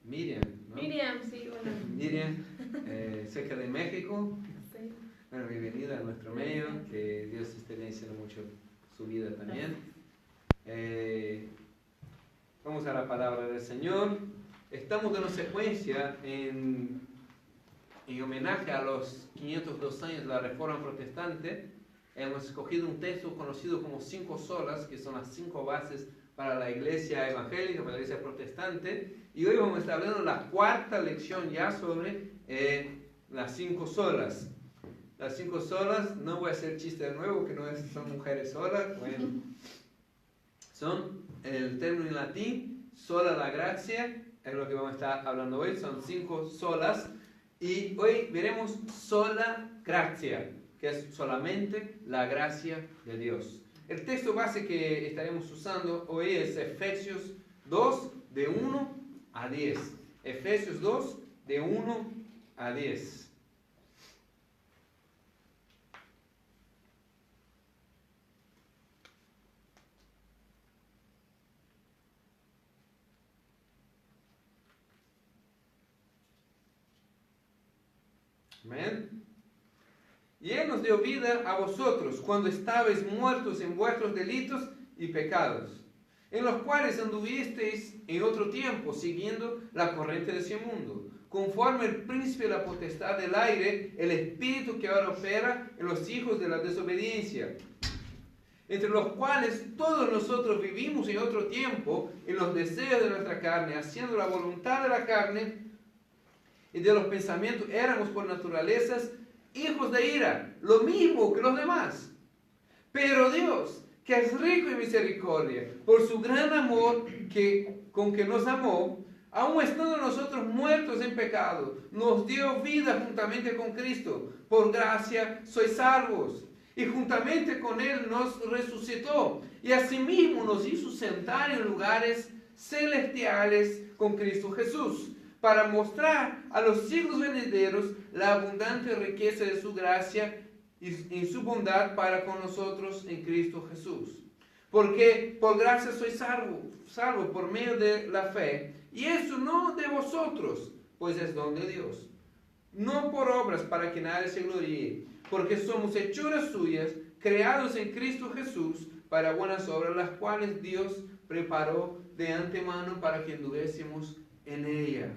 Miriam, ¿no? Miriam, sí, hola. Miriam, cerca de México. Sí. Bueno, bienvenida a nuestro medio, que Dios esté bendiciendo mucho su vida también. Vamos a la palabra del Señor. Estamos dando secuencia en homenaje a los 502 años de la Reforma Protestante. Hemos escogido un texto conocido como 5 solas, que son las 5 bases para la iglesia evangélica, para la iglesia protestante. Y hoy vamos a estar hablando de la cuarta lección ya sobre las 5 solas. Las 5 solas, no voy a hacer chiste de nuevo, que no son mujeres solas. Bueno, son el término en latín, sola la gracia, es lo que vamos a estar hablando hoy. Son 5 solas. Y hoy veremos sola gracia, que es solamente la gracia de Dios. El texto base que estaremos usando hoy es Efesios 2, de 1 a 10. Efesios 2, de 1 a 10. Amén. Y Él nos dio vida a vosotros cuando estabais muertos en vuestros delitos y pecados, en los cuales anduvisteis en otro tiempo, siguiendo la corriente de ese mundo, conforme el príncipe de la potestad del aire, el espíritu que ahora opera en los hijos de la desobediencia, entre los cuales todos nosotros vivimos en otro tiempo, en los deseos de nuestra carne, haciendo la voluntad de la carne y de los pensamientos. Éramos por naturalezas hijos de ira, lo mismo que los demás. Pero Dios, que es rico en misericordia, por su gran amor con que nos amó, aun estando nosotros muertos en pecado, nos dio vida juntamente con Cristo. Por gracia sois salvos. Y juntamente con Él nos resucitó. Y asimismo nos hizo sentar en lugares celestiales con Cristo Jesús, para mostrar a los siglos venideros la abundante riqueza de su gracia y en su bondad para con nosotros en Cristo Jesús. Porque por gracia sois salvo por medio de la fe, y eso no de vosotros, pues es don de Dios, no por obras para que nadie se gloríe, porque somos hechuras suyas, creados en Cristo Jesús para buenas obras, las cuales Dios preparó de antemano para que anduviésemos en ella.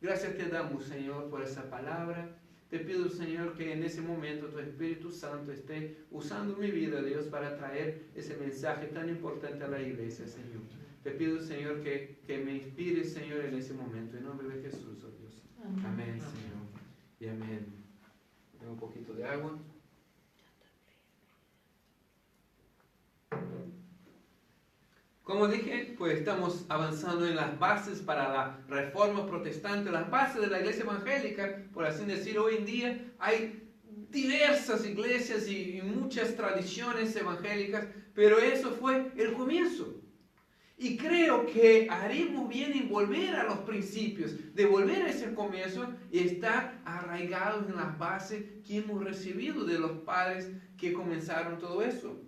Gracias te damos, Señor, por esa palabra. Te pido, Señor, que en ese momento tu Espíritu Santo esté usando mi vida, Dios, para traer ese mensaje tan importante a la iglesia, Señor. Te pido, Señor, que me inspires, Señor, en ese momento. En nombre de Jesús, oh Dios. Amén, Señor. Y amén. Tengo un poquito de agua. Como dije, pues estamos avanzando en las bases para la Reforma Protestante, las bases de la iglesia evangélica, por así decirlo. Hoy en día hay diversas iglesias y muchas tradiciones evangélicas, pero eso fue el comienzo. Y creo que haremos bien en volver a los principios, de volver a ese comienzo y estar arraigados en las bases que hemos recibido de los padres que comenzaron todo eso.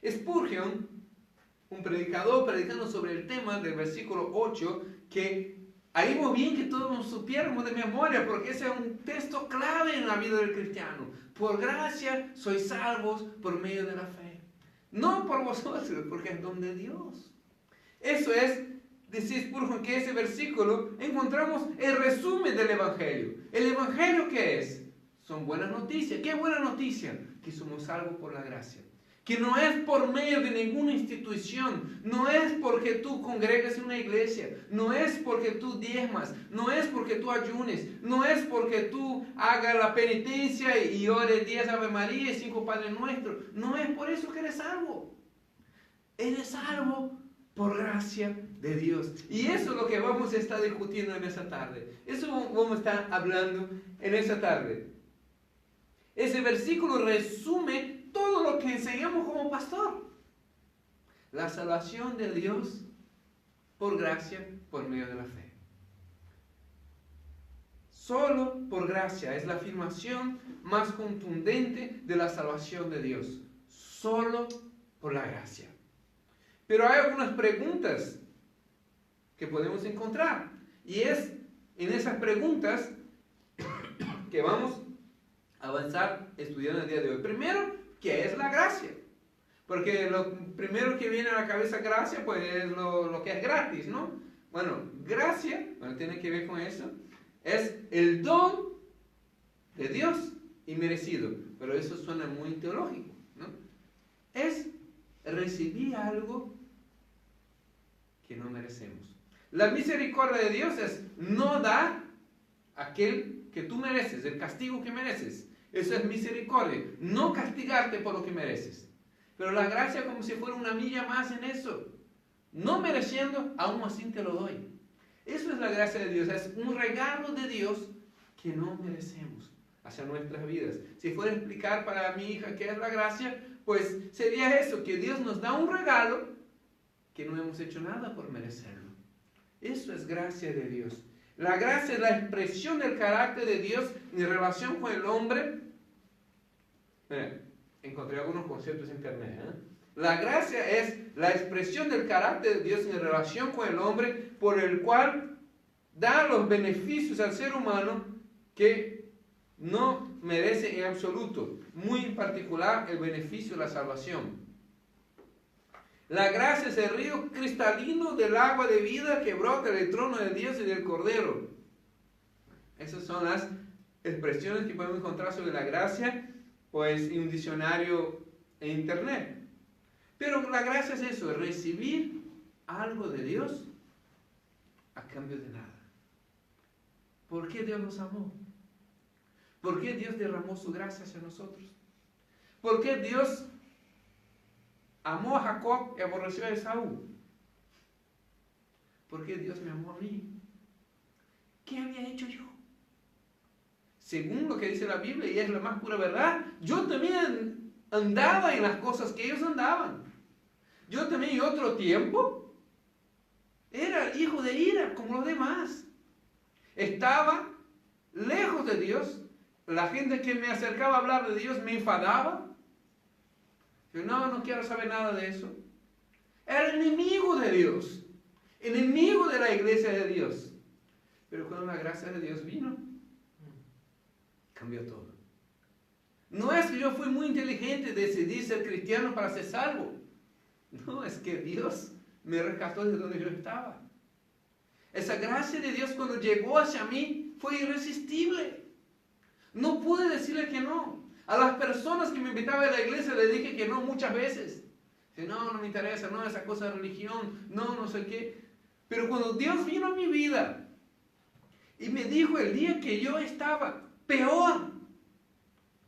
Spurgeon, un predicador, predicando sobre el tema del versículo 8, que haríamos bien que todos nos supiéramos de memoria, porque ese es un texto clave en la vida del cristiano. Por gracia sois salvos por medio de la fe. No por vosotros, porque es don de Dios. Eso es, dice Spurgeon, que ese versículo encontramos el resumen del Evangelio. ¿El Evangelio qué es? Son buenas noticias. ¿Qué buena noticia? Que somos salvos por la gracia. Que no es por medio de ninguna institución, no es porque tú congregas en una iglesia, no es porque tú diezmas, no es porque tú ayunes, no es porque tú hagas la penitencia y ores 10 Ave María y 5 Padre Nuestro. No es por eso que eres salvo. Eres salvo por gracia de Dios. Y eso es lo que vamos a estar discutiendo en esta tarde. Eso vamos a estar hablando en esta tarde. Ese versículo resume todo lo que enseñamos como pastor. La salvación de Dios por gracia, por medio de la fe. Solo por gracia es la afirmación más contundente de la salvación de Dios. Solo por la gracia. Pero hay algunas preguntas que podemos encontrar. Y es en esas preguntas que vamos a avanzar estudiando el día de hoy. Primero, ¿qué es la gracia? Porque lo primero que viene a la cabeza gracia, pues es lo que es gratis, ¿no? Bueno, gracia, bueno, tiene que ver con eso, es el don de Dios inmerecido. Pero eso suena muy teológico, ¿no? Es recibir algo que no merecemos. La misericordia de Dios es no dar aquel que tú mereces, el castigo que mereces. Eso es misericordia, no castigarte por lo que mereces. Pero la gracia como si fuera una milla más en eso. No mereciendo, aún así te lo doy. Eso es la gracia de Dios, es un regalo de Dios que no merecemos hacia nuestras vidas. Si fuera a explicar para mi hija qué es la gracia, pues sería eso, que Dios nos da un regalo que no hemos hecho nada por merecerlo. Eso es gracia de Dios. La gracia es la expresión del carácter de Dios en relación con el hombre. Mira, encontré algunos conceptos en internet. La gracia es la expresión del carácter de Dios en relación con el hombre, por el cual da los beneficios al ser humano que no merece en absoluto, muy en particular el beneficio de la salvación. La gracia es el río cristalino del agua de vida que brota del trono de Dios y del Cordero. Esas son las expresiones que podemos encontrar sobre la gracia, pues en un diccionario en internet. Pero la gracia es eso, es recibir algo de Dios a cambio de nada. ¿Por qué Dios nos amó? ¿Por qué Dios derramó su gracia hacia nosotros? ¿Por qué Dios amó a Jacob y aborreció a Esaú? ¿Por qué Dios me amó a mí? ¿Qué había hecho yo? Según lo que dice la Biblia, y es la más pura verdad, yo también andaba en las cosas que ellos andaban. Yo también en otro tiempo era hijo de ira, como los demás. Estaba lejos de Dios. La gente que me acercaba a hablar de Dios me enfadaba. Yo no quiero saber nada de eso. Era enemigo de Dios, enemigo de la iglesia de Dios. Pero cuando la gracia de Dios vino, cambió todo. No es que yo fui muy inteligente y decidí ser cristiano para ser salvo. No, es que Dios me rescató de donde yo estaba. Esa gracia de Dios cuando llegó hacia mí fue irresistible. No pude decirle que no. A las personas que me invitaban a la iglesia le dije que no muchas veces. Dice, no me interesa, no, esa cosa de religión, no sé qué. Pero cuando Dios vino a mi vida y me dijo el día que yo estaba peor,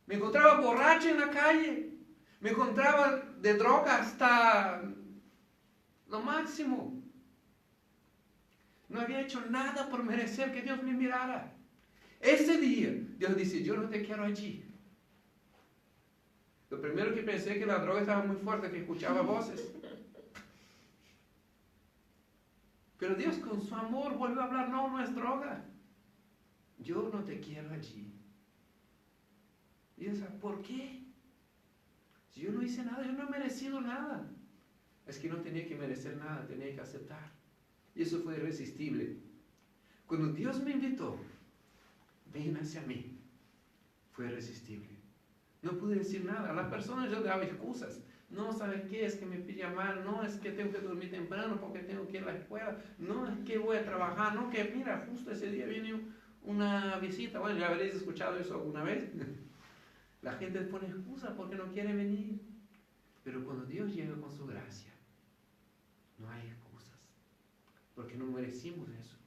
me encontraba borracho en la calle, me encontraba de droga hasta lo máximo. No había hecho nada por merecer que Dios me mirara. Ese día, Dios dice, yo no te quiero allí. Lo primero que pensé que la droga estaba muy fuerte, que escuchaba voces. Pero Dios con su amor vuelve a hablar, no es droga. Yo no te quiero allí. Y Dios, ¿por qué? Si yo no hice nada, yo no he merecido nada. Es que no tenía que merecer nada, tenía que aceptar. Y eso fue irresistible. Cuando Dios me invitó, ven hacia mí, fue irresistible. No pude decir nada. A las personas yo daba excusas. No, ¿sabes qué? Es que me pilla mal. No, es que tengo que dormir temprano porque tengo que ir a la escuela. No, es que voy a trabajar. No, que mira, justo ese día viene una visita. Bueno, ya habréis escuchado eso alguna vez. La gente pone excusas porque no quiere venir. Pero cuando Dios llega con su gracia, no hay excusas. Porque no merecimos eso.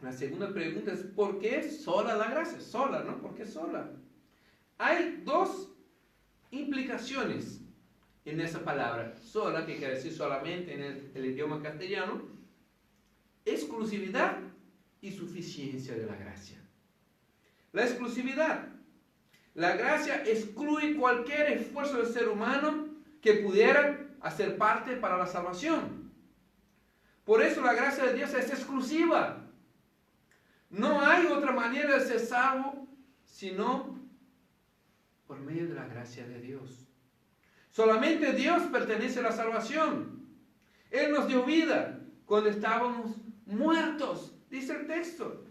La segunda pregunta es, ¿por qué sola la gracia? Sola, ¿no? ¿Por qué sola? Hay dos implicaciones en esa palabra. Sola, que quiere decir solamente en el idioma castellano. Exclusividad y suficiencia de la gracia. La exclusividad. La gracia excluye cualquier esfuerzo del ser humano que pudiera hacer parte para la salvación. Por eso la gracia de Dios es exclusiva. No hay otra manera de ser salvo sino por medio de la gracia de Dios. Solamente Dios pertenece a la salvación. Él nos dio vida cuando estábamos muertos, dice el texto.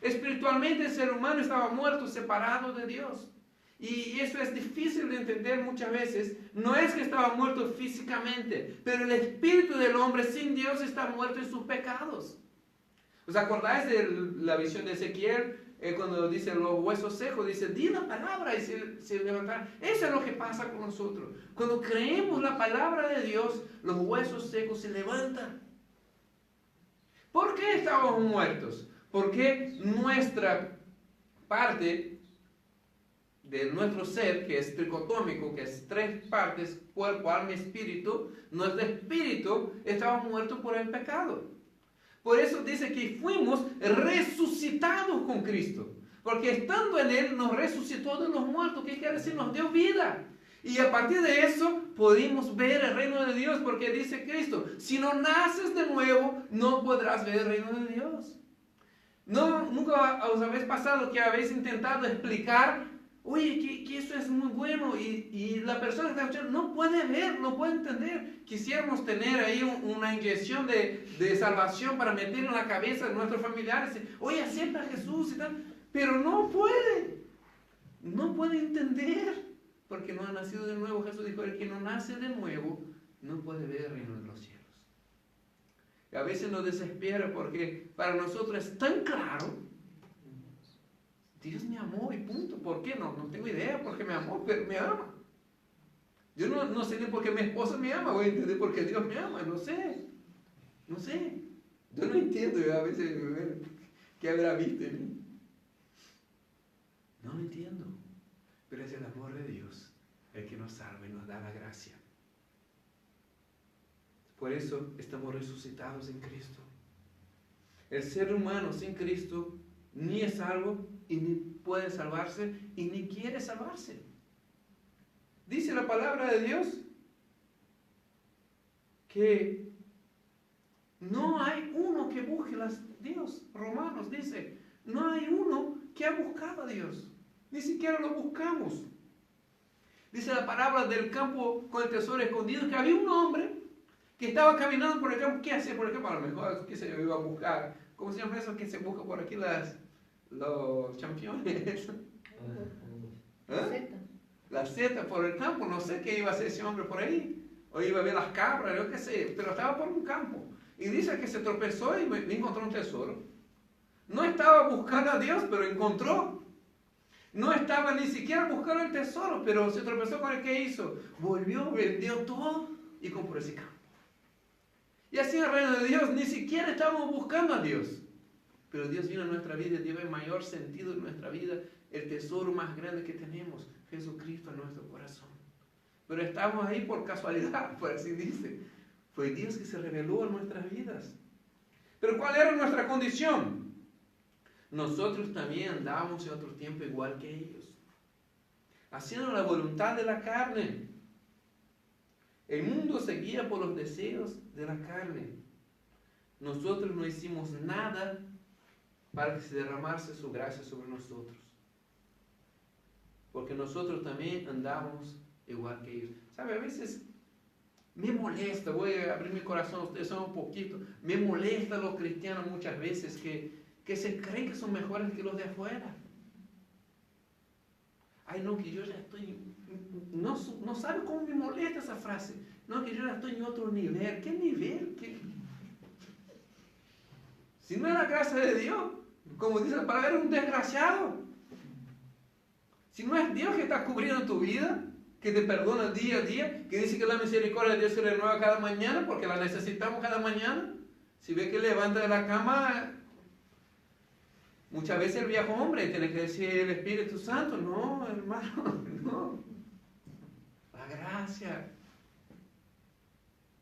Espiritualmente el ser humano estaba muerto, separado de Dios. Y eso es difícil de entender muchas veces. No es que estaba muerto físicamente, pero el espíritu del hombre sin Dios está muerto en sus pecados. ¿Os acordáis de la visión de Ezequiel? Cuando dice los huesos secos, dice, di la palabra y se levantarán. Eso es lo que pasa con nosotros. Cuando creemos la palabra de Dios, los huesos secos se levantan. ¿Por qué estábamos muertos? Porque nuestra parte de nuestro ser, que es tricotómico, que es 3 partes, cuerpo, alma y espíritu, nuestro espíritu estaba muerto por el pecado. Por eso dice que fuimos resucitados con Cristo. Porque estando en Él nos resucitó de los muertos. ¿Qué quiere decir? Nos dio vida. Y a partir de eso pudimos ver el reino de Dios. Porque dice Cristo, si no naces de nuevo, no podrás ver el reino de Dios. No, nunca os habéis pasado que habéis intentado explicar, oye, que eso es muy bueno, y la persona que está escuchando no puede ver, no puede entender. Quisiéramos tener ahí una inyección de salvación para meter en la cabeza de nuestros familiares, oye, acepta a Jesús y tal, pero no puede entender, porque no ha nacido de nuevo. Jesús dijo, el que no nace de nuevo no puede ver el reino de los cielos. Y a veces nos desespera porque para nosotros es tan claro, Dios me amó y punto. ¿Por qué? No tengo idea por qué me amó, pero me ama. Yo no sé ni por qué mi esposa me ama, voy a entender por qué Dios me ama, no sé. Yo no entiendo, yo a veces, ¿qué habrá visto en mí? No lo entiendo, pero es el amor de Dios el que nos salva y nos da la gracia. Por eso estamos resucitados en Cristo. El ser humano sin Cristo ni es salvo y ni puede salvarse y ni quiere salvarse. Dice la palabra de Dios que no hay uno que busque a Dios. Romanos dice, no hay uno que ha buscado a Dios. Ni siquiera lo buscamos. Dice la palabra del campo con el tesoro escondido que había un hombre que estaba caminando por el campo. ¿Qué hacía por el campo? A lo mejor, qué sé yo, iba a buscar. ¿Cómo se llama eso que se busca por aquí? Los championes. La seta por el campo. No sé qué iba a hacer ese hombre por ahí. O iba a ver las cabras, yo qué sé. Pero estaba por un campo. Y dice que se tropezó y encontró un tesoro. No estaba buscando a Dios, pero encontró. No estaba ni siquiera buscando el tesoro, pero se tropezó con el que hizo. Volvió, vendió todo y compró ese campo. Y así en el reino de Dios ni siquiera estábamos buscando a Dios. Pero Dios vino a nuestra vida y dio el mayor sentido en nuestra vida, el tesoro más grande que tenemos, Jesucristo en nuestro corazón. Pero estamos ahí por casualidad, por así dice. Fue Dios que se reveló en nuestras vidas. Pero ¿cuál era nuestra condición? Nosotros también andábamos en otro tiempo igual que ellos, haciendo la voluntad de la carne. El mundo seguía por los deseos de la carne. Nosotros no hicimos nada para que se derramase su gracia sobre nosotros. Porque nosotros también andábamos igual que ellos. ¿Sabe? A veces me molesta, voy a abrir mi corazón a ustedes solo un poquito, me molesta a los cristianos muchas veces que se creen que son mejores que los de afuera. Ay, no, que yo ya estoy... No sabe cómo me molesta esa frase. No, que yo ya estoy en otro nivel. ¿Qué nivel? Si no es la gracia de Dios, como dice la palabra, eres un desgraciado. Si no es Dios que está cubriendo tu vida, que te perdona día a día, que dice que la misericordia de Dios se renueva cada mañana, porque la necesitamos cada mañana. Si ve que levanta de la cama, muchas veces el viejo hombre tiene que decir el Espíritu Santo. No, hermano, no. La gracia.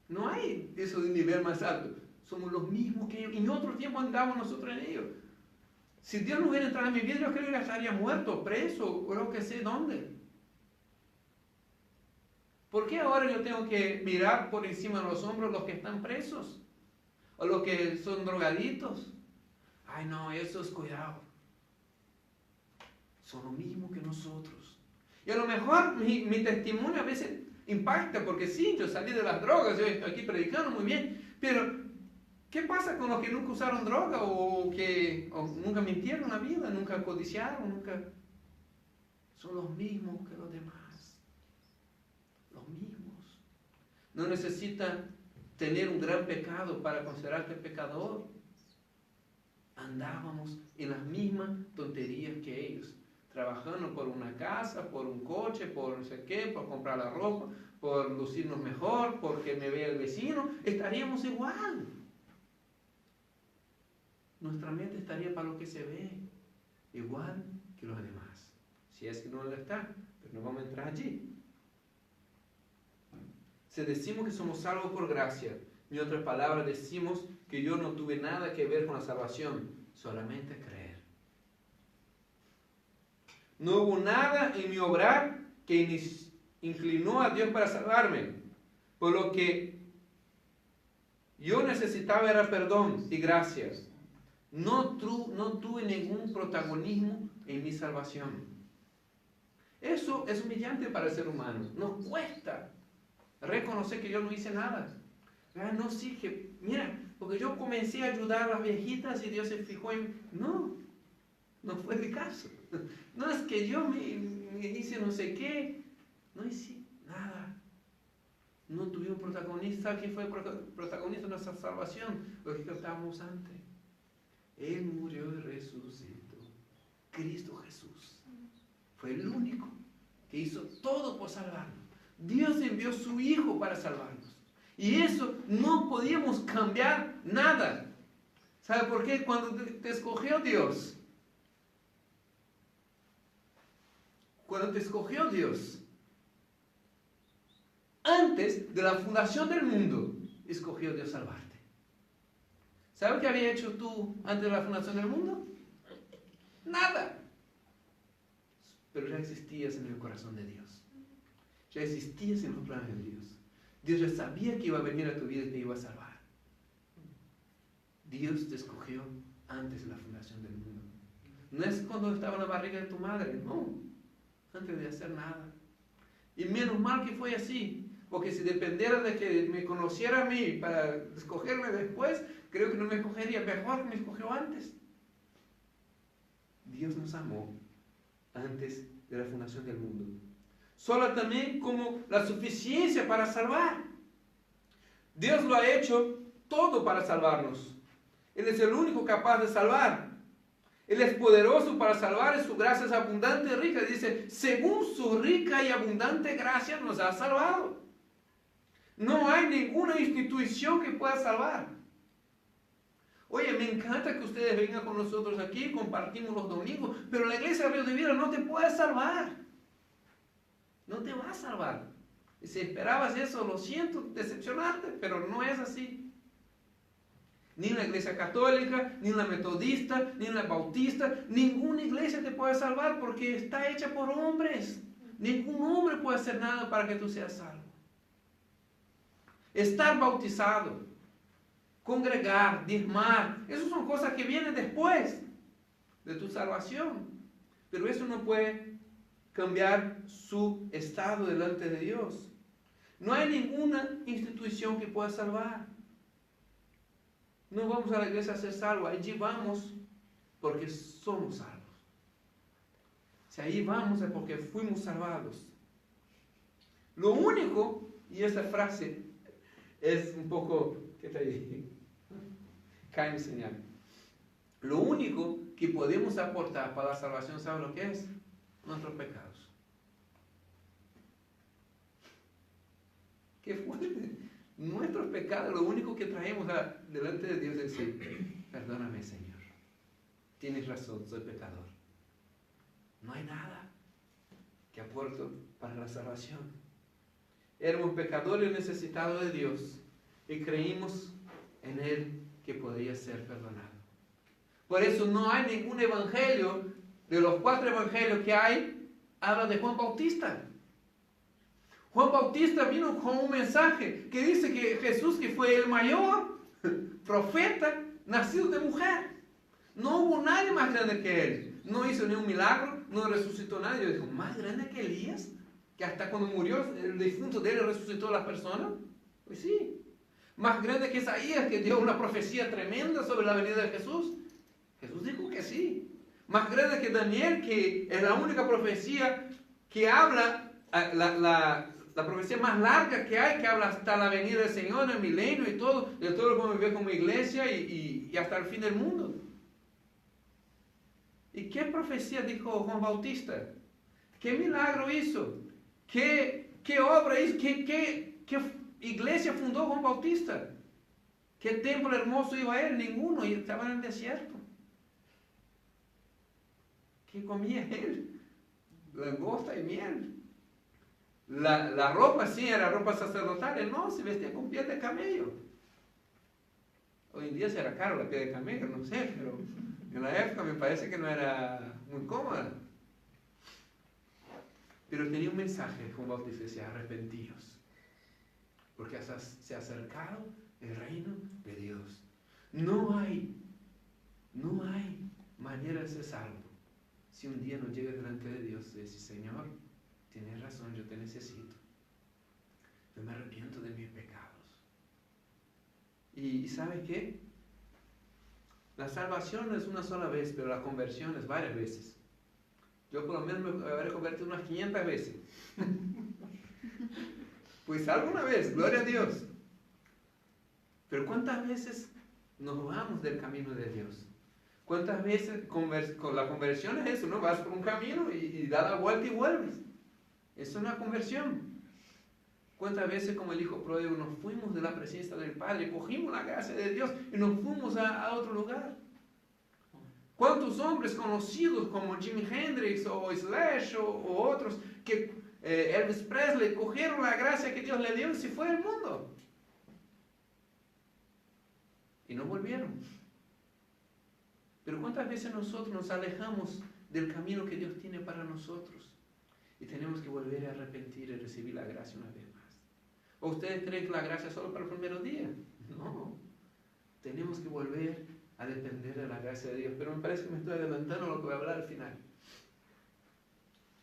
No hay eso de nivel más alto. Somos los mismos que ellos. Y en otro tiempo andamos nosotros en ellos. Si Dios no hubiera entrado en mi vida, yo creo que ya estaría muerto, preso, o lo que sé dónde. ¿Por qué ahora yo tengo que mirar por encima de los hombros los que están presos? O los que son drogaditos. Ay, no, eso es cuidado. Son lo mismo que nosotros. Y a lo mejor mi testimonio a veces impacta, porque sí, yo salí de las drogas, yo estoy aquí predicando muy bien, pero ¿Qué pasa con los que nunca usaron droga o nunca mintieron en la vida, nunca codiciaron, nunca... Son los mismos que los demás. Los mismos. No necesitan tener un gran pecado para considerarte pecador. Andábamos en las mismas tonterías que ellos. Trabajando por una casa, por un coche, por no sé qué, por comprar la ropa, por lucirnos mejor, porque me vea el vecino. Estaríamos igual. Nuestra mente estaría para lo que se ve, igual que los demás. Si es que no lo está, pero no vamos a entrar allí. Si decimos que somos salvos por gracia, en otras palabras decimos que yo no tuve nada que ver con la salvación, solamente creer. No hubo nada en mi obrar que inclinó a Dios para salvarme, por lo que yo necesitaba era perdón y gracias. No tuve ningún protagonismo en mi salvación. Eso es humillante para el ser humano. Nos cuesta reconocer que yo no hice nada. No, sí, que, mira, porque yo comencé a ayudar a las viejitas y Dios se fijó en... No fue mi caso. No es que yo me hice no sé qué. No hice nada. No tuvimos protagonista. ¿Quién fue el protagonista de nuestra salvación? Lo que cantábamos antes. Él murió y resucitó. Cristo Jesús. Fue el único que hizo todo por salvarnos. Dios envió su Hijo para salvarnos. Y eso no podíamos cambiar nada. ¿Sabe por qué? Cuando te escogió Dios. Antes de la fundación del mundo, escogió Dios salvarte. ¿Sabes qué había hecho tú antes de la fundación del mundo? Nada. Pero ya existías en el corazón de Dios. Ya existías en los planes de Dios. Dios ya sabía que iba a venir a tu vida y te iba a salvar. Dios te escogió antes de la fundación del mundo. No es cuando estaba en la barriga de tu madre, no. Antes de hacer nada. Y menos mal que fue así. Porque si dependiera de que me conociera a mí para escogerme después, creo que no me escogería. Mejor que me escogió antes. Dios nos amó antes de la fundación del mundo. Solo también como la suficiencia para salvar. Dios lo ha hecho todo para salvarnos. Él es el único capaz de salvar. Él es poderoso para salvar y su gracia es abundante y rica. Dice, según su rica y abundante gracia nos ha salvado. No hay ninguna institución que pueda salvar. Oye, me encanta que ustedes vengan con nosotros aquí, compartimos los domingos, pero la iglesia Río de Vida no te puede salvar. No te va a salvar. Y si esperabas eso, lo siento, decepcionarte, pero no es así. Ni en la iglesia católica, ni en la metodista, ni en la bautista, ninguna iglesia te puede salvar porque está hecha por hombres. Ningún hombre puede hacer nada para que tú seas salvo. Estar bautizado, congregar, diezmar, esas son cosas que vienen después de tu salvación. Pero eso no puede cambiar su estado delante de Dios. No hay ninguna institución que pueda salvar. No vamos a la iglesia a ser salvos, allí vamos porque somos salvos. Si ahí vamos es porque fuimos salvados. Lo único, y esta frase es un poco, ¿qué te digo? Cae mi señal. Lo único que podemos aportar para la salvación, ¿saben lo que es? Nuestros pecados. Qué fuerte. Nuestros pecados, lo único que traemos delante de Dios es decir, perdóname, Señor. Tienes razón, soy pecador. No hay nada que aporte para la salvación. Éramos pecadores necesitados de Dios y creímos en Él que podía ser perdonado. Por eso no hay ningún evangelio, de los 4 evangelios que hay, habla de Juan Bautista. Juan Bautista vino con un mensaje que dice que Jesús, que fue el mayor profeta nacido de mujer. No hubo nadie más grande que él. No hizo ni un milagro, no resucitó a nadie. Yo digo, ¿más grande que Elías? Que hasta cuando murió el difunto de él resucitó a las personas. Pues sí. Más grande que Isaías, que dio una profecía tremenda sobre la venida de Jesús. Jesús dijo que sí. Más grande que Daniel, que es la única profecía que habla, la profecía más larga que hay, que habla hasta la venida del Señor, el milenio y todo, de todo lo que vamos a vivir como iglesia y hasta el fin del mundo. ¿Y qué profecía dijo Juan Bautista? ¿Qué milagro hizo? ¿Qué obra hizo? ¿Qué iglesia fundó Juan Bautista? ¿Qué templo hermoso iba a él? Ninguno, y estaba en el desierto. ¿Qué comía él? Langosta y miel. La ropa sí era ropa sacerdotal, no, se vestía con piel de camello. Hoy en día será caro la piel de camello, no sé, pero en la época me parece que no era muy cómoda. Pero tenía un mensaje, Juan Bautista decía, arrepentíos, porque se ha acercado el reino de Dios. No hay manera de ser salvo si un día no llega delante de Dios y dice, Señor, tienes razón, yo te necesito. Yo me arrepiento de mis pecados. ¿Y sabes qué? La salvación es una sola vez, pero la conversión es varias veces. Yo por lo menos me habré convertido unas 500 veces. Pues alguna vez, gloria a Dios. Pero ¿cuántas veces nos vamos del camino de Dios? ¿Cuántas veces con la conversión es eso, no? Vas por un camino y das la vuelta y vuelves. Es una conversión. ¿Cuántas veces como el hijo pródigo nos fuimos de la presencia del Padre, cogimos la gracia de Dios y nos fuimos a otro lugar? ¿Cuántos hombres conocidos como Jimi Hendrix o Slash o otros, que Elvis Presley, cogieron la gracia que Dios le dio y se fue del mundo? Y no volvieron. Pero ¿cuántas veces nosotros nos alejamos del camino que Dios tiene para nosotros? Y tenemos que volver a arrepentir y recibir la gracia una vez más. ¿O ustedes creen que la gracia es solo para el primer día? No. Tenemos que volver a depender de la gracia de Dios. Pero me parece que me estoy adelantando a lo que voy a hablar al final.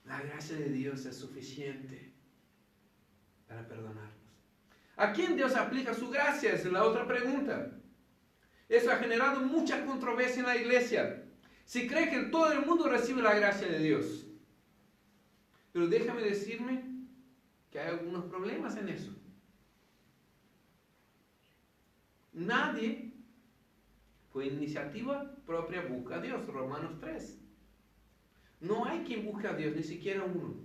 La gracia de Dios es suficiente para perdonarnos. ¿A quién Dios aplica su gracia? Esa es la otra pregunta. Eso ha generado mucha controversia en la iglesia. Se cree que todo el mundo recibe la gracia de Dios. Pero déjame decirme que hay algunos problemas en eso. Nadie, por iniciativa propia, busca a Dios. Romanos 3. No hay quien busque a Dios, ni siquiera uno.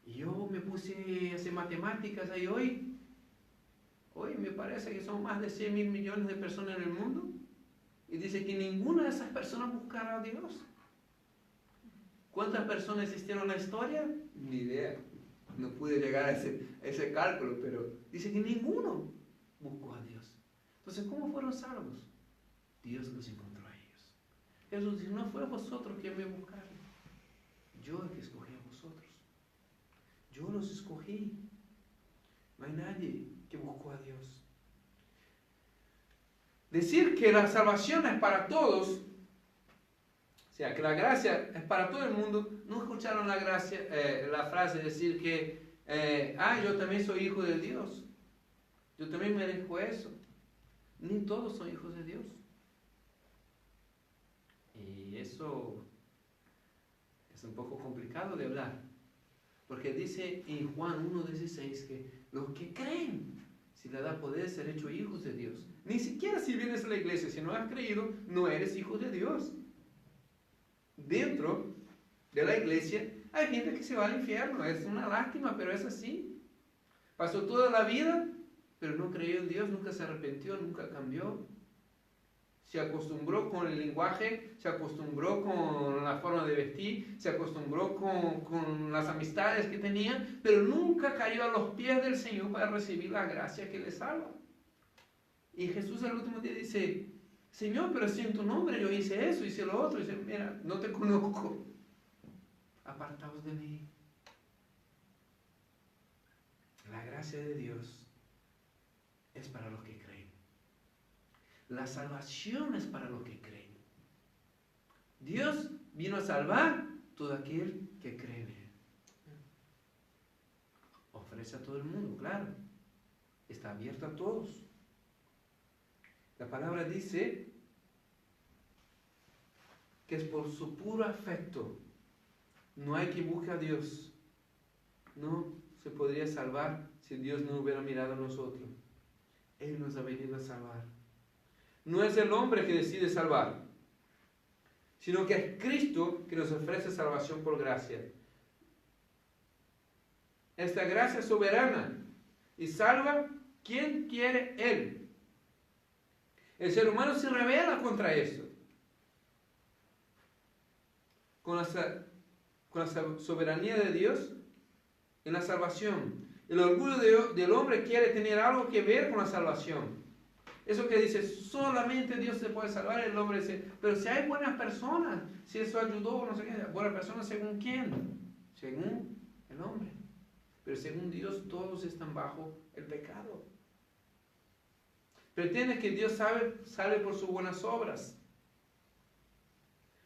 Y yo me puse a hacer matemáticas ahí hoy me parece que son más de 100.000 millones de personas en el mundo. Y dice que ninguna de esas personas buscará a Dios. ¿Cuántas personas existieron en la historia? Ni idea. No pude llegar a ese cálculo, pero dice que ninguno buscó a Dios. Entonces, ¿cómo fueron salvos? Dios los encontró a ellos. Jesús dice, no fue vosotros quien me buscaron. Yo el que escogí a vosotros. Yo los escogí. No hay nadie que buscó a Dios. Decir que la salvación es para todos, o sea, que la gracia es para todo el mundo, no escucharon la frase decir que, yo también soy hijo de Dios. Yo también merezco eso. Ni todos son hijos de Dios. Y eso es un poco complicado de hablar. Porque dice en Juan 1:16 que los que creen, si le da poder ser hechos hijos de Dios. Ni siquiera si vienes a la iglesia, si no has creído, no eres hijo de Dios. Dentro de la iglesia hay gente que se va al infierno. Es una lástima, pero es así. Pasó toda la vida, pero no creyó en Dios, nunca se arrepintió, nunca cambió. Se acostumbró con el lenguaje, se acostumbró con la forma de vestir, se acostumbró con las amistades que tenía, pero nunca cayó a los pies del Señor para recibir la gracia que le salva. Y Jesús al último día dice, Señor, pero si en tu nombre yo hice eso, hice lo otro. Y dice, mira, no te conozco. Apartaos de mí. La gracia de Dios es para los que creen. La salvación es para los que creen. Dios vino a salvar todo aquel que cree en Él. Ofrece a todo el mundo, claro. está abierto a todos. La palabra dice que es por su puro afecto. No hay que buscar a Dios. No se podría salvar si Dios no hubiera mirado a nosotros. Él nos ha venido a salvar. No es el hombre que decide salvar, sino que es Cristo que nos ofrece salvación por gracia. Esta gracia soberana y salva quien quiere Él. El ser humano se rebela contra eso. Con la soberanía de Dios en la salvación. El orgullo del hombre quiere tener algo que ver con la salvación. Eso que dice, solamente Dios se puede salvar, el hombre dice, pero si hay buenas personas, si eso ayudó, no sé qué, buenas personas según quién, según el hombre. Pero según Dios todos están bajo el pecado. Pretende que Dios salve por sus buenas obras.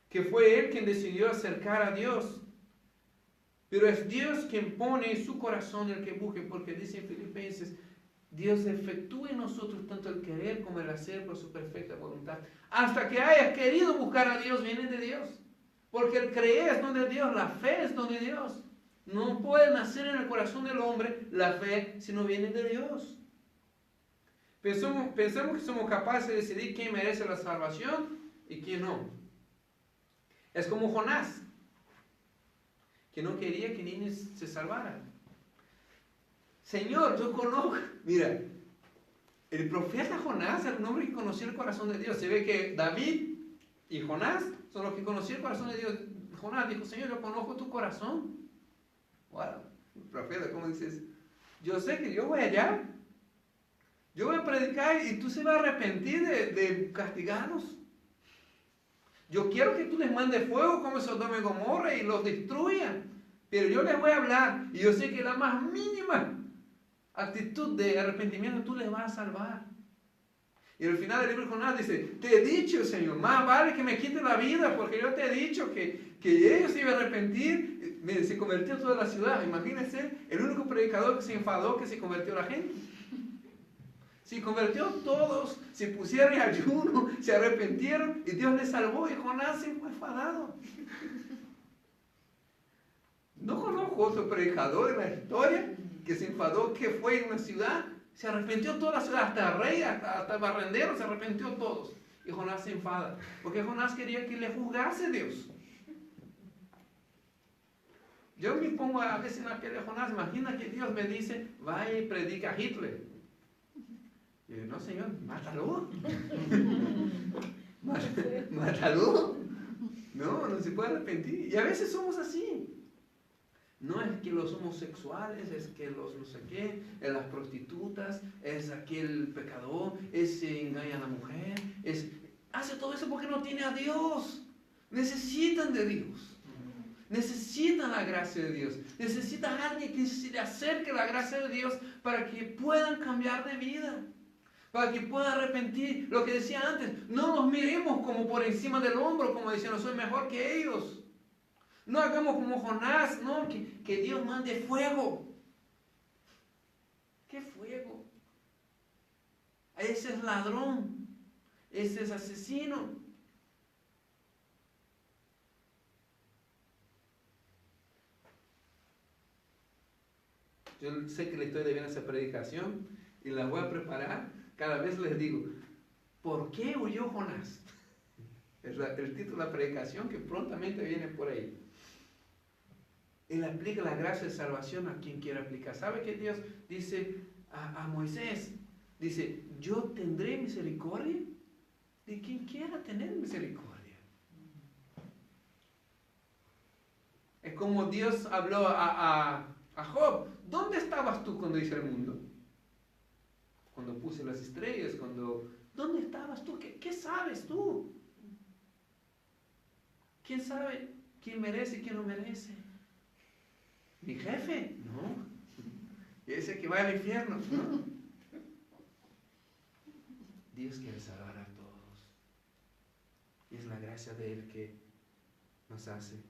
Que fue Él quien decidió acercar a Dios. Pero es Dios quien pone en su corazón el que busque, porque dice en Filipenses, Dios efectúa en nosotros tanto el querer como el hacer por su perfecta voluntad. Hasta que hayas querido buscar a Dios, viene de Dios. Porque el creer es don de Dios, la fe es don de Dios. No puede nacer en el corazón del hombre la fe si no viene de Dios. Pensamos que somos capaces de decidir quién merece la salvación y quién no. Es como Jonás, que no quería que niños se salvaran. Señor, yo conozco. Mira, el profeta Jonás era un hombre que conocía el corazón de Dios. Se ve que David y Jonás son los que conocían el corazón de Dios. Jonás dijo, Señor, yo conozco tu corazón. Wow, profeta, ¿cómo dices? Yo sé que yo voy allá. Yo voy a predicar y tú se vas a arrepentir de castigarnos. Yo quiero que tú les mandes fuego como Sodoma y Gomorra y los destruyan. Pero yo les voy a hablar y yo sé que la más mínima actitud de arrepentimiento tú les vas a salvar. Y al final del libro de Jonás dice, te he dicho, Señor, más vale que me quite la vida porque yo te he dicho que ellos se iban a arrepentir. Mire, se convirtió toda la ciudad. Imagínense, el único predicador que se enfadó, que se convirtió la gente. Se convirtió todos, se pusieron en ayuno, se arrepintieron y Dios les salvó y Jonás se fue enfadado. No conozco otro predicador en la historia que se enfadó, que fue en una ciudad, se arrepintió toda la ciudad, hasta el rey, hasta el barrendero, se arrepintió todos. Y Jonás se enfada, porque Jonás quería que le juzgase Dios. Yo me pongo a veces en la piel de Jonás, imagina que Dios me dice, vaya y predica a Hitler. Y yo, no, Señor, mátalo. Mátalo. No se puede arrepentir. Y a veces somos así. No es que los homosexuales, es que los no sé qué, es las prostitutas, es aquel pecador, ese engaña a la mujer, hace todo eso porque no tiene a Dios. Necesitan de Dios. Necesitan la gracia de Dios. Necesitan a alguien que se le acerque la gracia de Dios para que puedan cambiar de vida. Para que puedan arrepentir. Lo que decía antes, no nos miremos como por encima del hombro, como diciendo, soy mejor que ellos. No hagamos como Jonás, no, que Dios mande fuego. ¿Qué fuego? Ese es ladrón, ese es asesino. Yo sé que le estoy debiendo esa predicación y la voy a preparar. Cada vez les digo, ¿por qué huyó Jonás? Es el título de la predicación que prontamente viene por ahí. Él aplica la gracia de salvación a quien quiera aplicar. ¿Sabe qué Dios dice a Moisés? Dice, yo tendré misericordia de quien quiera tener misericordia. Es como Dios habló a Job. ¿Dónde estabas tú cuando hice el mundo? Cuando puse las estrellas, ¿dónde estabas tú? ¿Qué sabes tú? ¿Quién sabe quién merece y quién no merece? ¿Mi jefe? No. ¿Y ese que va al infierno? No. Dios quiere salvar a todos. Y es la gracia de Él que nos hace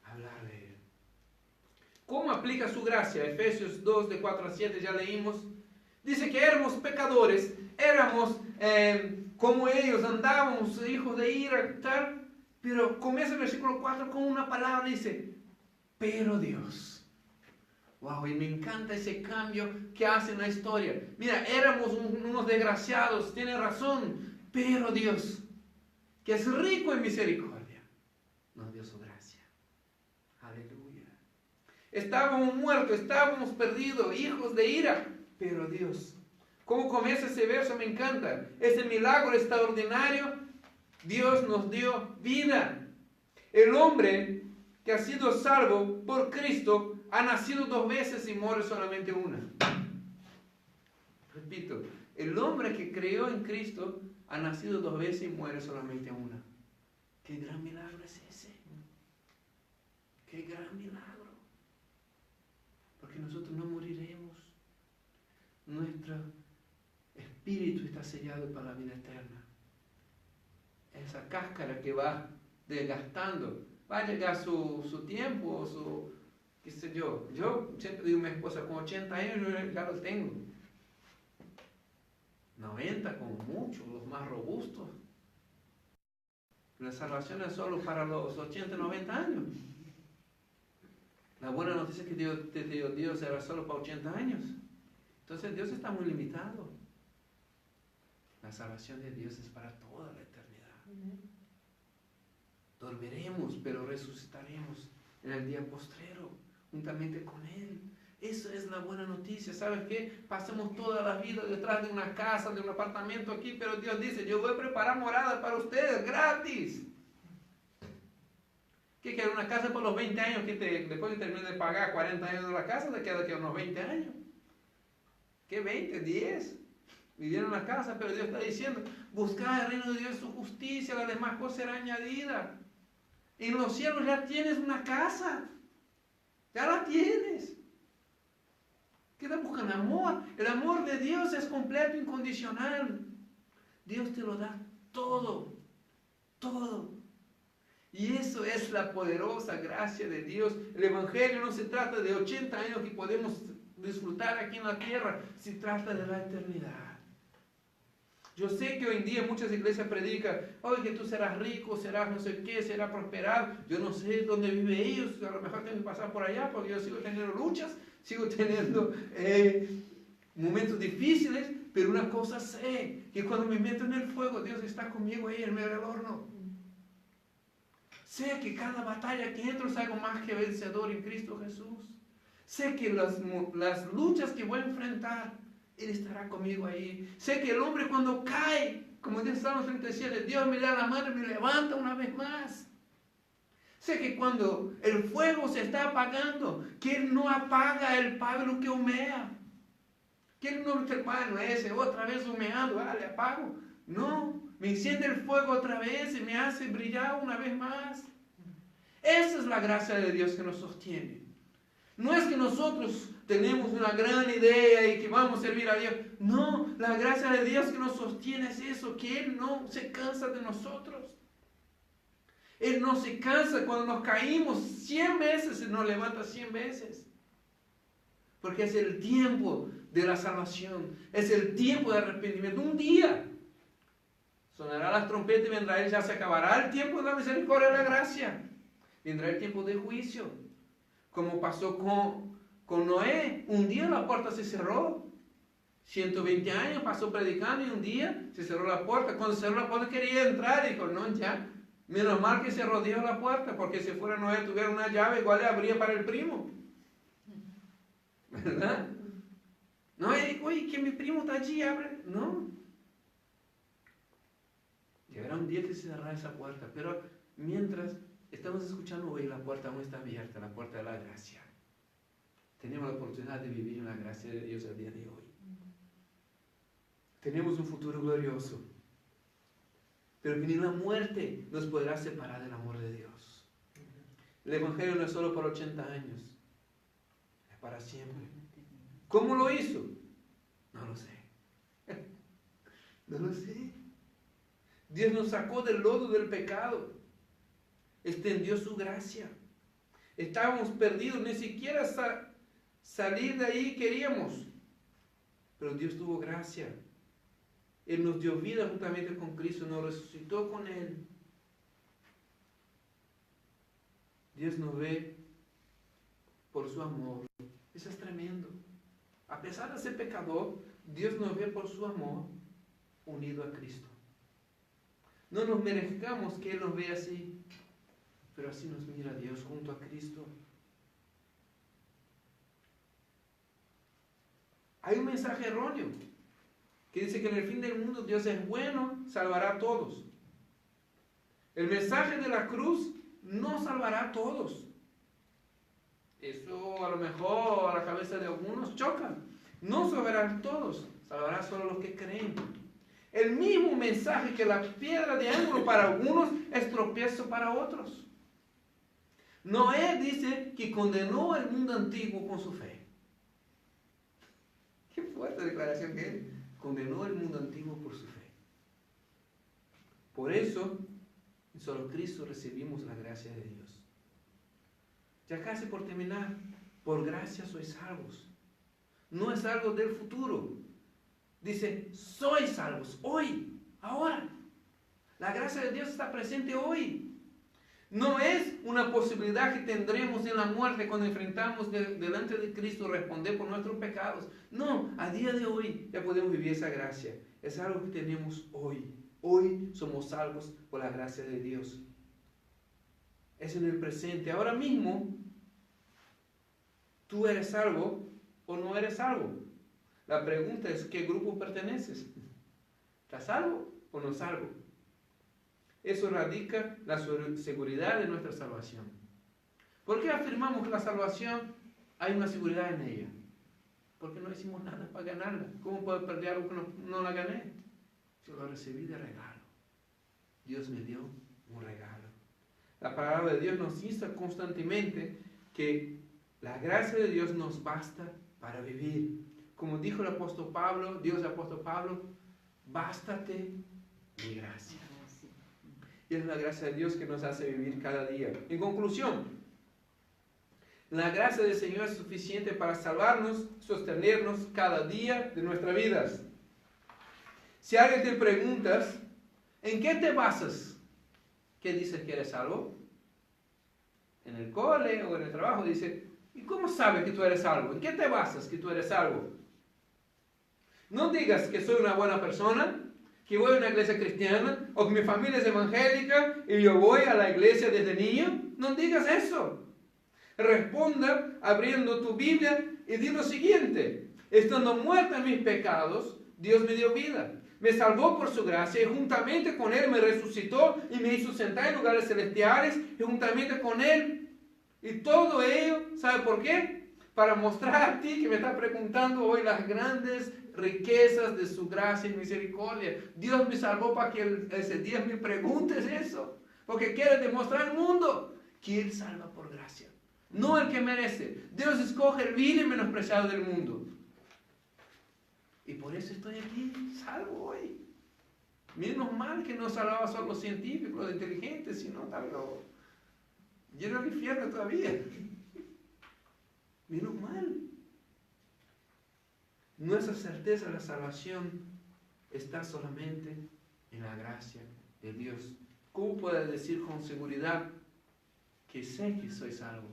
hablar de Él. ¿Cómo aplica su gracia? Efesios 2, de 4 a 7, ya leímos. Dice que éramos pecadores, éramos como ellos, andábamos hijos de ira, tal. Pero comienza el versículo 4 con una palabra, dice, pero Dios. Wow, y me encanta ese cambio que hace en la historia. Mira, éramos unos desgraciados, tiene razón, pero Dios, que es rico en misericordia, nos dio su gracia. Aleluya. Estábamos muertos, estábamos perdidos, hijos de ira, pero Dios. ¿Cómo comienza ese verso? Me encanta. Ese milagro extraordinario, Dios nos dio vida. El hombre que ha sido salvo por Cristo ha nacido 2 veces y muere solamente una. Repito, el hombre que creyó en Cristo ha nacido 2 veces y muere solamente una. ¿Qué gran milagro es ese? ¡Qué gran milagro! Porque nosotros no moriremos. Nuestro espíritu está sellado para la vida eterna. Esa cáscara que va desgastando, va a llegar su tiempo, qué sé yo. Yo siempre digo a mi esposa, con 80 años yo ya lo tengo. 90 como mucho, los más robustos. La salvación es solo para los 80, 90 años. La buena noticia es que Dios era solo para 80 años. Entonces Dios está muy limitado. La salvación de Dios es para toda la eternidad. Dormiremos, pero resucitaremos en el día postrero, juntamente con Él. Eso es la buena noticia. ¿Sabes qué? Pasamos toda la vida detrás de una casa, de un apartamento aquí, pero Dios dice, yo voy a preparar morada para ustedes, gratis. ¿Qué queda? Una casa por los 20 años, que después de terminar de pagar 40 años de la casa, te queda que unos 20 años. ¿Qué 20? 10. Vivieron en la casa, pero Dios está diciendo, buscad el reino de Dios y su justicia, las demás cosas serán añadidas. En los cielos ya tienes una casa, ya la tienes. Queda buscando amor. El amor de Dios es completo, incondicional. Dios te lo da todo, todo. Y eso es la poderosa gracia de Dios. El Evangelio no se trata de 80 años que podemos disfrutar aquí en la tierra, se trata de la eternidad. Yo sé que hoy en día muchas iglesias predican, oye, que tú serás rico, serás no sé qué, serás prosperado. Yo no sé dónde viven ellos, a lo mejor tengo que pasar por allá porque yo sigo teniendo luchas, sigo teniendo momentos difíciles, pero una cosa sé, que cuando me meto en el fuego, Dios está conmigo ahí en medio del horno. Sé que cada batalla que entro es algo más que vencedor en Cristo Jesús. Sé que las luchas que voy a enfrentar, Él estará conmigo ahí. Sé que el hombre cuando cae, como dice Salmo 37, Dios me da la mano y me levanta una vez más. Sé que cuando el fuego se está apagando, que Él no apaga el pablo que humea. Que Él no dice, bueno, ese otra vez humeando, le apago. No, me enciende el fuego otra vez y me hace brillar una vez más. Esa es la gracia de Dios que nos sostiene. No es que nosotros tenemos una gran idea y que vamos a servir a Dios. No, la gracia de Dios que nos sostiene es eso, que Él no se cansa de nosotros. Él no se cansa cuando nos caímos 100 veces y nos levanta 100 veces. Porque es el tiempo de la salvación, es el tiempo de arrepentimiento. Un día sonará las trompetas y vendrá Él, ya se acabará el tiempo de la misericordia y la gracia. Vendrá el tiempo de juicio. Como pasó con Noé, un día la puerta se cerró. 120 años pasó predicando y un día se cerró la puerta. Cuando cerró la puerta quería entrar y dijo, no, ya. Menos mal que cerró Dios la puerta, porque si fuera Noé tuviera una llave, igual le abría para el primo. ¿Verdad? No, él dijo, oye, que mi primo está allí, abre. No. Llegará un día que se cerrará esa puerta, pero mientras estamos escuchando hoy, la puerta aún está abierta, la puerta de la gracia. Tenemos la oportunidad de vivir en la gracia de Dios el día de hoy. Tenemos un futuro glorioso, pero que ni la muerte nos podrá separar del amor de Dios. El Evangelio no es solo por 80 años, es para siempre. ¿Cómo lo hizo? No lo sé. No lo sé. Dios nos sacó del lodo del pecado. Extendió su gracia. Estábamos perdidos, ni siquiera salir de ahí queríamos. pero Dios tuvo gracia. Él nos dio vida juntamente con Cristo, nos resucitó con Él. Dios nos ve por su amor. Eso es tremendo. A pesar de ser pecador, Dios nos ve por su amor unido a Cristo. No nos merezcamos que Él nos vea así, pero así nos mira Dios junto a Cristo. Hay un mensaje erróneo que dice que en el fin del mundo Dios es bueno, salvará a todos. El mensaje de la cruz no salvará a todos. Eso a lo mejor a la cabeza de algunos choca. No salvará a todos, salvará solo a los que creen. El mismo mensaje que la piedra de ángulo para algunos es tropiezo para otros. Noé dice que condenó al mundo antiguo con su fe. Qué fuerte declaración que es. Condenó al mundo antiguo por su fe. Por eso, en solo Cristo recibimos la gracia de Dios. Ya casi por terminar, por gracia sois salvos. No es algo del futuro. Dice, sois salvos hoy, ahora. La gracia de Dios está presente hoy. No es una posibilidad que tendremos en la muerte cuando enfrentamos delante de Cristo responder por nuestros pecados. No, a día de hoy ya podemos vivir esa gracia. Es algo que tenemos hoy. Hoy somos salvos por la gracia de Dios. Es en el presente. Ahora mismo, ¿tú eres salvo o no eres salvo? La pregunta es, ¿qué grupo perteneces? ¿Estás salvo o no salvo? Eso radica la seguridad de nuestra salvación. ¿Por qué afirmamos que la salvación hay una seguridad en ella? Porque no hicimos nada para ganarla. ¿Cómo puedo perder algo que no la gané? Yo lo recibí de regalo. Dios me dio un regalo. La palabra de Dios nos insta constantemente que la gracia de Dios nos basta para vivir. Como dijo el apóstol Pablo, Dios el apóstol Pablo, bástate mi gracia. Y es la gracia de Dios que nos hace vivir cada día. En conclusión, la gracia del Señor es suficiente para salvarnos, sostenernos cada día de nuestras vidas. Si alguien te preguntas, ¿en qué te basas? ¿Qué dices que eres salvo? En el cole o en el trabajo dice, ¿y cómo sabes que tú eres salvo? ¿En qué te basas que tú eres salvo? No digas que soy una buena persona, que voy a una iglesia cristiana, o que mi familia es evangélica y yo voy a la iglesia desde niño. No digas eso. Responda abriendo tu Biblia y di lo siguiente: estando muerta en mis pecados, Dios me dio vida. Me salvó por su gracia y juntamente con Él me resucitó y me hizo sentar en lugares celestiales y juntamente con Él. Y todo ello, ¿sabe por qué? Para mostrar a ti que me está preguntando hoy las grandes riquezas de su gracia y misericordia. Dios me salvó para que ese día me preguntes eso. Porque quiere demostrar al mundo que Él salva por gracia. No el que merece. Dios escoge el vil y menospreciado del mundo. Y por eso estoy aquí, salvo hoy. Menos mal que no salvaba solo los científicos, los inteligentes, sino también lleno al infierno todavía. Menos mal. Nuestra certeza de la salvación está solamente en la gracia de Dios. ¿Cómo puedo decir con seguridad que sé que soy salvo?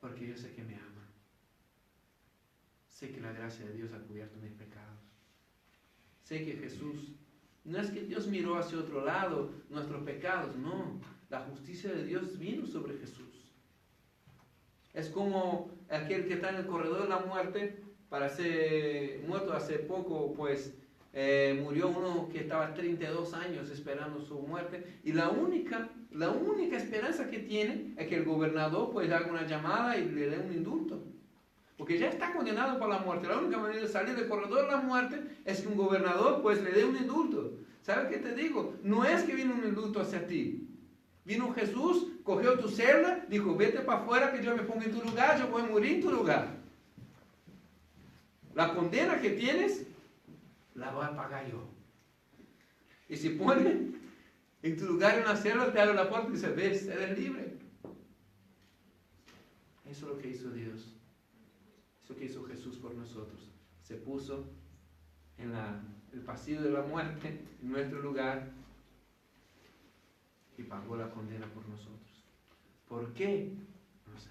Porque yo sé que me ama. Sé que la gracia de Dios ha cubierto mis pecados. Sé que Jesús, no es que Dios miró hacia otro lado nuestros pecados, no. La justicia de Dios vino sobre Jesús. Es como aquel que está en el corredor de la muerte, para ser muerto hace poco, pues murió uno que estaba 32 años esperando su muerte, y la única esperanza que tiene es que el gobernador pues haga una llamada y le dé un indulto. Porque ya está condenado por la muerte. La única manera de salir del corredor de la muerte es que un gobernador pues le dé un indulto. ¿Sabes qué te digo? No es que viene un indulto hacia ti. Vino Jesús, cogió tu celda, dijo, vete para afuera que yo me ponga en tu lugar, yo voy a morir en tu lugar. La condena que tienes, la voy a pagar yo. Y si pone en tu lugar en la celda, te abre la puerta y dice, ves, eres libre. Eso es lo que hizo Dios. Eso que hizo Jesús por nosotros. Se puso en el pasillo de la muerte, en nuestro lugar, y pagó la condena por nosotros. ¿Por qué? No sé.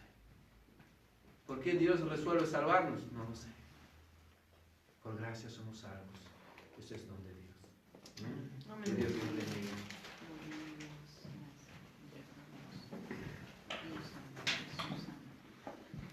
¿Por qué Dios resuelve salvarnos? No lo sé. Por gracia somos salvos. Eso es don de Dios. Amén. Que Dios los bendiga.